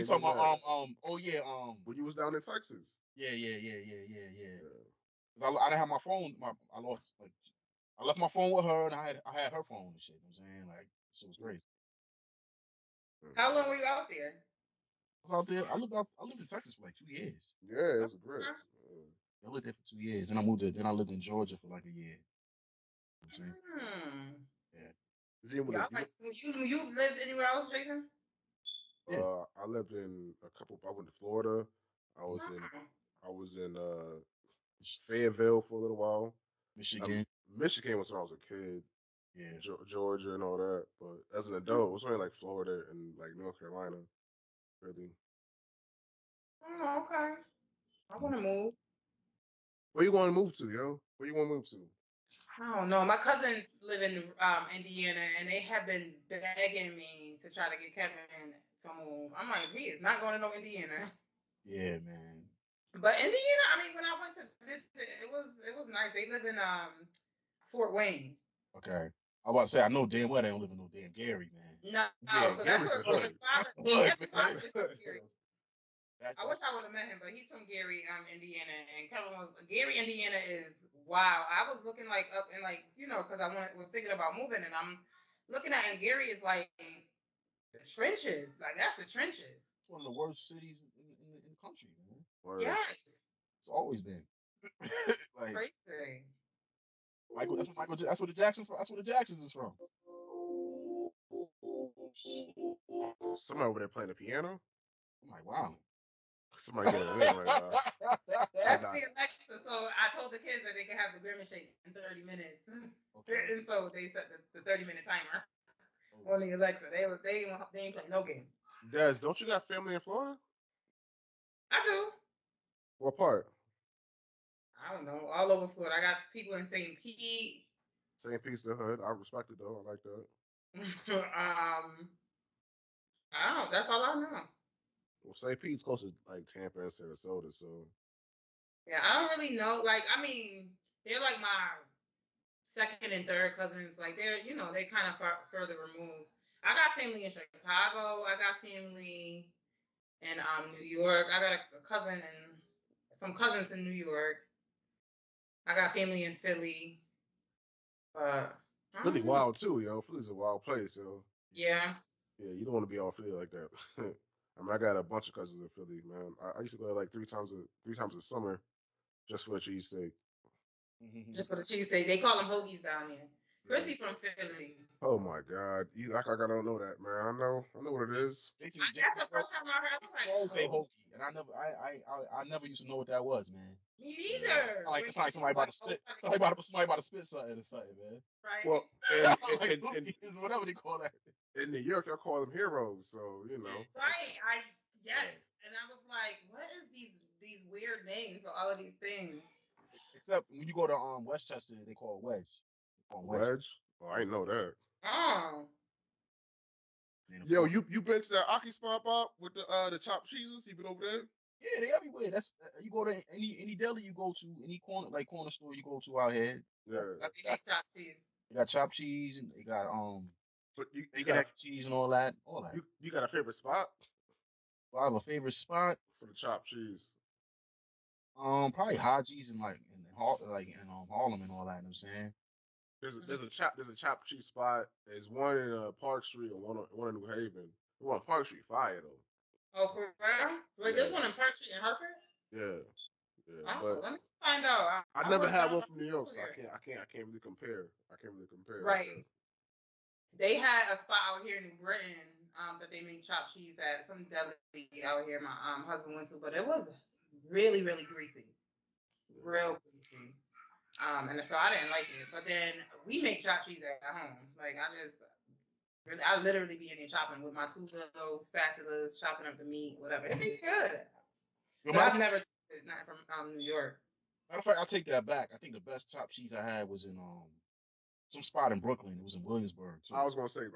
you ain't talking know about? that. Oh yeah, When you was down in Texas. yeah. 'Cause I didn't have my phone. I lost. Like, I left my phone with her, and I had her phone and shit. You know what I'm saying, like, shit was crazy. How long were you out there? I was out there. I lived in Texas for like 2 years. Yeah, it was great. Okay. Yeah. I lived there for 2 years, and I moved to. Then I lived in Georgia for like a year. You know what I'm saying, yeah, Yeah, like you lived anywhere else, Jason? yeah. I lived in a couple. I went to Florida. I was Oh. in. I was in Fayetteville for a little while. Michigan. Michigan was when I was a kid. Yeah. Georgia and all that. But as an adult, it was only like Florida and like North Carolina, really. Oh, okay. I want to move. Where you want to move to, yo? Where you want to move to? I don't know. My cousins live in Indiana, and they have been begging me to try to get Kevin to move. I'm like, he is not going to no Indiana. Yeah, man. But Indiana, I mean, when I went to visit, it was nice. They live in Fort Wayne. Okay. I was about to say, I know damn well they don't live in no damn Gary, man. No, Yeah, so that's Gary's where the hood. Kevin's father. Hood, Kevin's man. father is from Gary. I wish That's I would have met him, but he's from Gary, Indiana, and Kevin was Gary, Indiana is wow. I was looking like up and like because was thinking about moving, and I'm looking at and Gary is like the trenches, like that's the trenches. one of the worst cities in the country, man. Word. Yes, It's always been. Like crazy. Michael, that's what Michael. That's where the Jacksons. That's where the Jacksons is from. Somebody over there playing the piano. I'm like, wow. Somebody getting it in right now. That's the Alexa. So I told the kids that they could have the Grimace shake in 30 minutes, Okay. and so they set the 30-minute timer on the Alexa. They ain't play no game. Des, don't you got family in Florida? I do. What part? I don't know, all over Florida. I got people in St. Pete. St. Pete's the hood. I respect it though. I like that. I don't know. That's all I know. Well, St. Pete's close to like Tampa and Sarasota, so Yeah, I don't really know. Like, I mean, they're like my second and third cousins. Like, they kind of further removed. I got family in Chicago. I got family in New York. I got a cousin and some cousins in New York. I got family in Philly. Philly wild too, yo. Philly's a wild place, yo. Yeah. Yeah, you don't want to be all Philly like that. I mean, I got a bunch of cousins in Philly, man. I used to go like three times a summer just for a cheesesteak. Just for the cheesesteak. They call them hoagies down here. Chrissy from Philly. Oh my God! You act like I don't know that, man. I know what it is. That's the first time I heard. I was like, always say hoagie, and I never used to know what that was, man. Me either. Like it's like somebody about to spit. Somebody about to spit something or something, man. Right. Well, and whatever they call that. In New York, y'all call them heroes, so you know. Right. Yes, and I was like, what is these weird names for all of these things? Except when you go to Westchester, they call it wedge. Wedge? Oh, I didn't know that. Oh. Yo, you been to that Aki spot, Bob, with the chopped cheeses? You been over there? Yeah, they everywhere. That's you go to any deli you go to, any corner store you go to out here. Yeah. They got chopped cheese. You got chopped cheese and they got But you got cheese and all that. You got a favorite spot? I have a favorite spot for the chopped cheese. Probably Haji's and in Harlem and all that. You know what I'm saying. There's a chopped cheese spot. There's one in Park Street and one in New Haven. The one on Park Street fire though. Oh, for real? Wait, there's one in Park Street in Hartford? Yeah. But let me find out. I never had one from New York, so I can't really compare. Right. They had a spot out here in New Britain that they make chopped cheese at. Some deli out here my husband went to, but it was really, really greasy. Real greasy. And so I didn't like it. But then we make chopped cheese at home. Like I literally be in there chopping with my two little spatulas, chopping up the meat, whatever. It'd be good. But I've never tasted not from New York. Matter of fact, I'll take that back. I think the best chopped cheese I had was in some spot in Brooklyn. It was in Williamsburg too. I was gonna say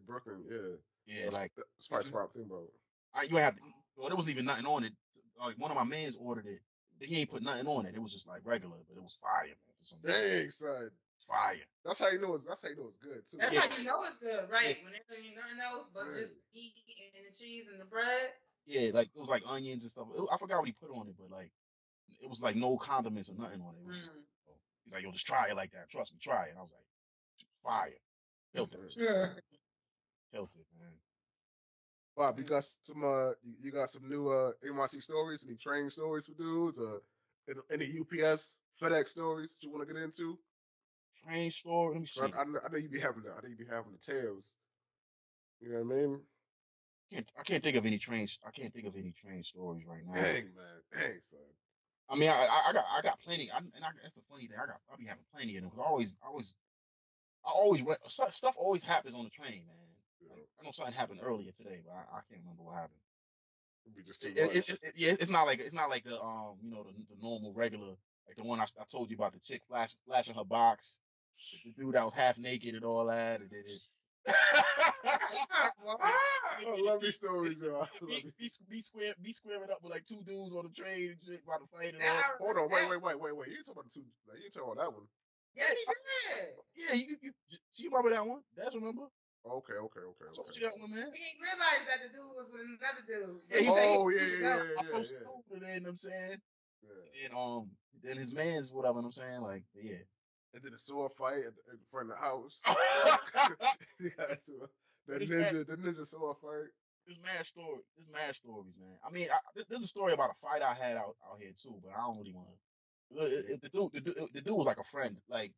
Brooklyn. Yeah. Yeah, like that's probably spot I'm thinking about. You have to. Well, there wasn't even nothing on it. Like one of my mans ordered it. He ain't put nothing on it. It was just like regular, but it was fire, man. For some Dang, son. Fire. That's how you know it's good too. That's how you know it's good, right? Yeah. When there's nothing else but just meat and the cheese and the bread. Yeah, like it was like onions and stuff. I forgot what he put on it, but like it was like no condiments or nothing on it. It was just, he's like, yo, just try it like that. Trust me, try it. And I was like, fire. Killed it. Killed it, man. Bob, you got some you got some new NYC stories, any train stories for dudes, any UPS, FedEx stories that you want to get into? Train story. Let me see. I know you be having the tales. You know what I mean? I can't think of any trains. I can't think of any train stories right now. Dang, man. Dang, son. I mean, I got plenty. That's the funny thing. I be having plenty of them because I always stuff always happens on the train, man. Yeah. Like, I know something happened earlier today, but I can't remember what happened. We just too Yeah, it's not like the you know the normal regular like the one I told you about, the chick flashing her box, the dude that was half naked and all that, and it. I love these stories, yo. Be squaring up with like two dudes on the train and shit about to fight and Yeah, all. Hold on, wait. You ain't talking about the two. You ain't talking about that one. Yes, he did. Yeah, you remember that one? That's remember? Okay. I told you that one, man. He didn't realize that the dude was with another dude. Yeah, he yeah. I'm stupid, you know what I'm saying? Yeah. And then his man's whatever, you know what I'm saying? Like, yeah. And then a sword fight in front of the house. The ninja sword fight. There's mad stories, man. I mean, there's a story about a fight I had out here too, but I don't really want to. The dude was like a friend, like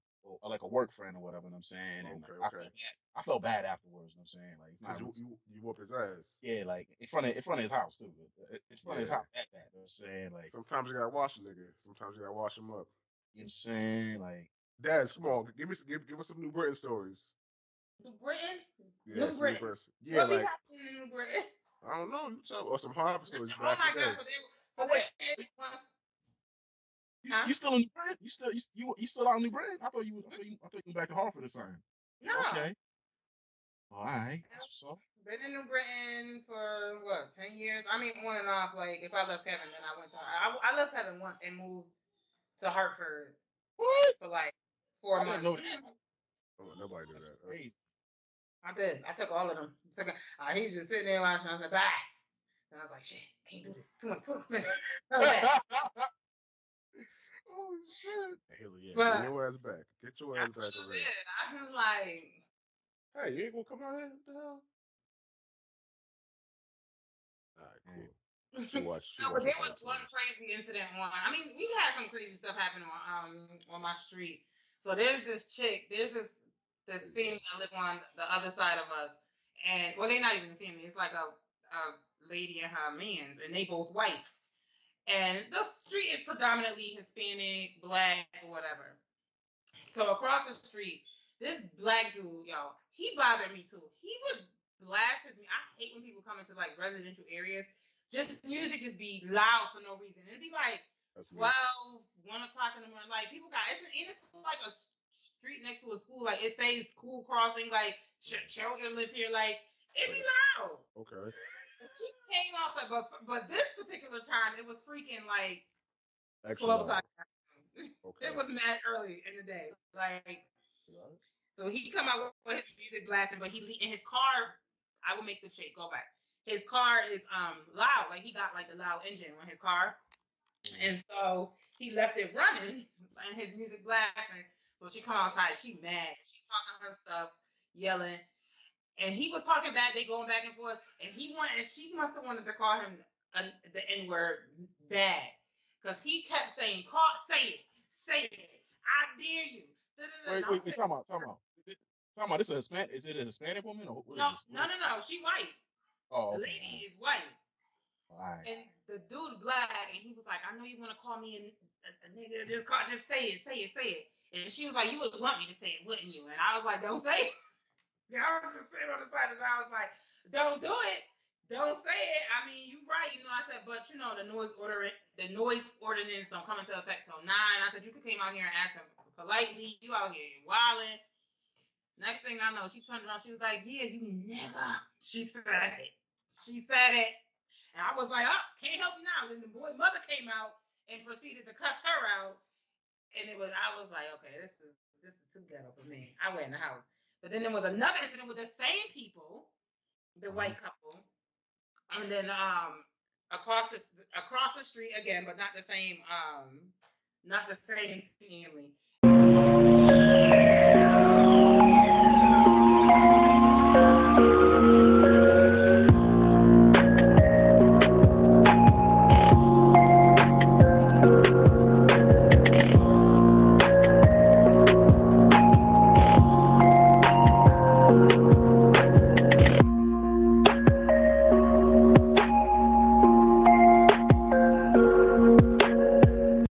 a work friend or whatever. You know what I'm saying? And Okay. I felt bad afterwards. You know what I'm saying? Like, it's not you whoop his ass. Yeah, like in front of his house too. In front of his house at that. You know what I'm saying? Like, sometimes you gotta wash a nigga. Sometimes you gotta wash him up. You know what I'm saying? Like, Daz, come on, give us some New Britain stories. New Britain? Yeah, New Britain. Yeah, what be happening in New Britain? I don't know. You tell or some horror stories. Oh my god! You still in New Britain? You still out in New Britain? I thought you were back to Hartford or something. No. Okay. All right. So been in New Britain for what, 10 years? I mean, on and off. Like if I left Kevin, then I went to. I left Kevin once and moved to Hartford. What? For like 4 months. I didn't know that. Oh, nobody did that. That's... I did. I took all of them. He was just sitting there watching. I said, bye. And I was like, shit, can't do this. Too expensive. Oh shit. He was like, yeah, get your ass back. Get your ass back over there. I was like, hey, you ain't gonna come out here? What the hell? All right, cool. But there was one crazy incident. I mean, we had some crazy stuff happen on my street. So there's this chick. There's this family that live on the other side of us, and well, they're not even a family. It's like a lady and her mans, and they both white. And the street is predominantly Hispanic, black, or whatever. So across the street, this black dude, y'all, he bothered me too. He would blast his music. I hate when people come into like residential areas. Just music just be loud for no reason. It'd be like 12, 1 o'clock in the morning. Like people got it's like a street next to a school. Like it says school crossing. Like children live here. Like it'd be loud. Okay. She came outside, but this particular time it was freaking like 12 o'clock. Okay. It was mad early in the day. Like so he come out with his music blasting, but he in his car. I will make the chick go back. His car is loud, like he got like the loud engine on his car, and so he left it running and his music blasting. So she come outside, she mad, she talking her stuff, yelling, and he was talking back. They going back and forth, and she must have wanted to call him the N word bad, because he kept saying, say it, I dare you." Wait, talking about this a Hispanic? Is it a Hispanic woman or what no, is this? No. She white. Oh, the lady is white. All right. And the dude black, and he was like, "I know you want to call me a nigga. Just say it. And she was like, "You would want me to say it, wouldn't you?" And I was like, "Don't say it." I was just sitting on the side, and I was like, "Don't do it. Don't say it." I mean, you're right. I said, but the noise ordinance don't come into effect till 9. I said, you could came out here and ask them politely. You out here wilding. Next thing I know, she turned around. She was like, "Yeah, you nigga." She said it. And I was like, "Oh, can't help you now." Then the boy mother came out and proceeded to cuss her out. And I was like, okay, this is too ghetto for me. I went in the house. But then there was another incident with the same people, the white couple. And then across the street again, but not the same family.